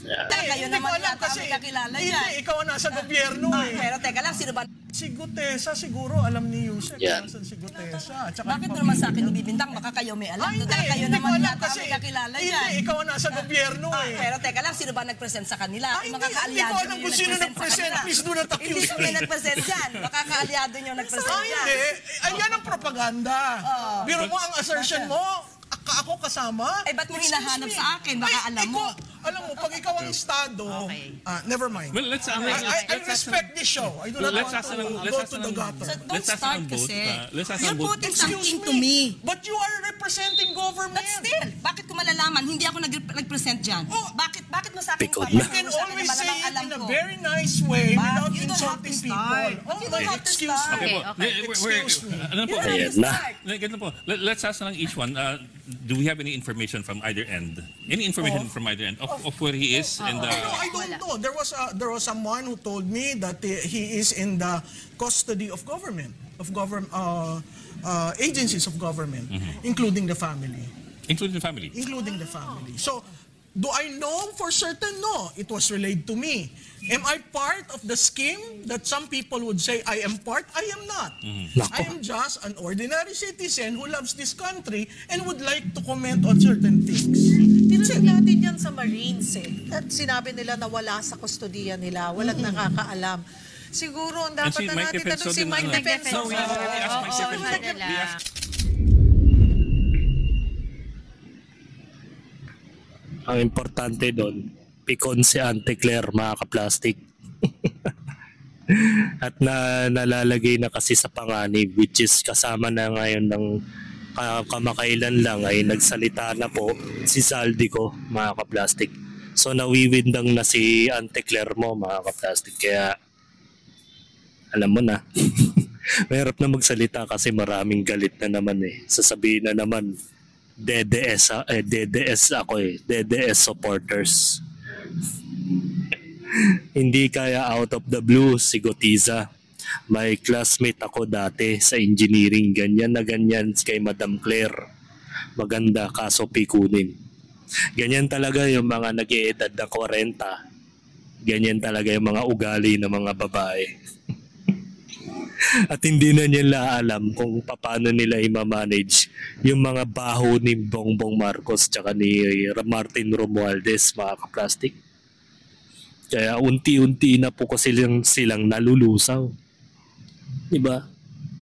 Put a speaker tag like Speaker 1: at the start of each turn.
Speaker 1: Kayo
Speaker 2: Hindi ko
Speaker 1: naman
Speaker 2: alam
Speaker 1: yata
Speaker 2: kasi,
Speaker 1: may kakilala
Speaker 2: hindi,
Speaker 1: yan.
Speaker 2: ikaw ang nasa gobyerno eh.
Speaker 1: Pero teka lang, sino ba?
Speaker 2: Si Gutesa siguro, alam ni Yusek,
Speaker 3: Yan.
Speaker 2: nasan si Gutesa. At saka
Speaker 1: Bakit
Speaker 2: yung
Speaker 1: mo naman sa akin
Speaker 2: pamilya.
Speaker 1: ibibintang? Baka kayo may alam.
Speaker 2: Hindi,
Speaker 1: Dahil kayo
Speaker 2: hindi ko
Speaker 1: naman
Speaker 2: alam
Speaker 1: yata
Speaker 2: kasi,
Speaker 1: may kakilala
Speaker 2: hindi,
Speaker 1: yan.
Speaker 2: ikaw ang nasa gobyerno eh.
Speaker 1: Pero teka lang, sino ba nag-present sa kanila?
Speaker 2: Hindi,
Speaker 1: Mga
Speaker 2: hindi
Speaker 1: kaalyado
Speaker 2: ko alam kung sino nag-present. Please do not
Speaker 1: Hindi
Speaker 2: accuse
Speaker 1: ko
Speaker 2: me.
Speaker 1: may nag-present dyan. Baka kaalyado nyo nag-present dyan.
Speaker 2: Hindi, ayan ang propaganda. Biro mo ang assertion mo, ako kasama.
Speaker 1: Ba't mo
Speaker 2: Excuse
Speaker 1: hinahanap
Speaker 2: me.
Speaker 1: sa akin? Baka alam mo.
Speaker 2: Alam mo, pag ikaw ang estado, never mind.
Speaker 4: Well, let's
Speaker 2: I respect this show. I do not want
Speaker 4: ask
Speaker 2: to go to the gutter.
Speaker 1: So don't
Speaker 4: Let's ask
Speaker 1: start
Speaker 4: ng vote.
Speaker 1: kasi.
Speaker 4: Let's ask
Speaker 1: You're
Speaker 4: ng vote.
Speaker 1: putting
Speaker 2: Excuse
Speaker 1: something to me.
Speaker 2: But you are representing government.
Speaker 1: But still, bakit ko malalaman? Hindi ako nag-present dyan.
Speaker 2: Oh,
Speaker 1: bakit mo sa akin
Speaker 3: Pikon
Speaker 2: You
Speaker 3: na.
Speaker 2: can always say it
Speaker 1: alam
Speaker 2: in a
Speaker 1: ko?
Speaker 2: very nice way without
Speaker 1: You don't have to
Speaker 2: insulting
Speaker 1: start.
Speaker 2: people.
Speaker 1: You don't have to
Speaker 2: Excuse
Speaker 1: start.
Speaker 2: me.
Speaker 4: Excuse me. Ano po?
Speaker 3: Ayan na.
Speaker 4: Ganito po. Let's ask lang each one. Do we have any information from either end? Any information from either end of where he is and
Speaker 2: No, I don't know. There was someone who told me that he is in the custody of government, agencies of government, including the family.
Speaker 4: including the family?
Speaker 2: Including the family. So, do I know for certain? No, it was relayed to me. Am I part of the scheme that some people would say I am part? I am not.
Speaker 3: Nako.
Speaker 2: I am just an ordinary citizen who loves this country and would like to comment on certain things.
Speaker 5: Tinanong natin yan sa Marines eh. At sinabi nila na wala sa kustodiya nila, walang nakakaalam. Siguro ang dapat na natin tanong si Mike Defenso.
Speaker 4: No, we already asked Mike Defenso. We asked
Speaker 3: Ang importante doon, pikon si Auntie Claire, mga kaplastic. At nalalagay na kasi sa panganib, which is kasama na ngayon ng kamakailan lang ay nagsalita na po si Saldico, mga kaplastic. So nawiwindang na si Auntie Claire mo, mga kaplastic. Kaya alam mo na, mahirap na magsalita kasi maraming galit na naman eh. Sasabihin na naman, DDS ako eh. DDS supporters. Hindi kaya out of the blue si Gotiza. May classmate ako dati sa engineering. Ganyan na ganyan kay Madam Claire. Maganda kaso pikunin. Ganyan talaga yung mga nag-iedad na 40. Ganyan talaga yung mga ugali ng mga babae. At hindi na nila alam kung paano nila i-manage yung mga baho ni Bongbong Marcos tsaka ni Martin Romualdez, mga kaplastic. Kaya unti-unti na po kasi silang nalulusaw. Diba?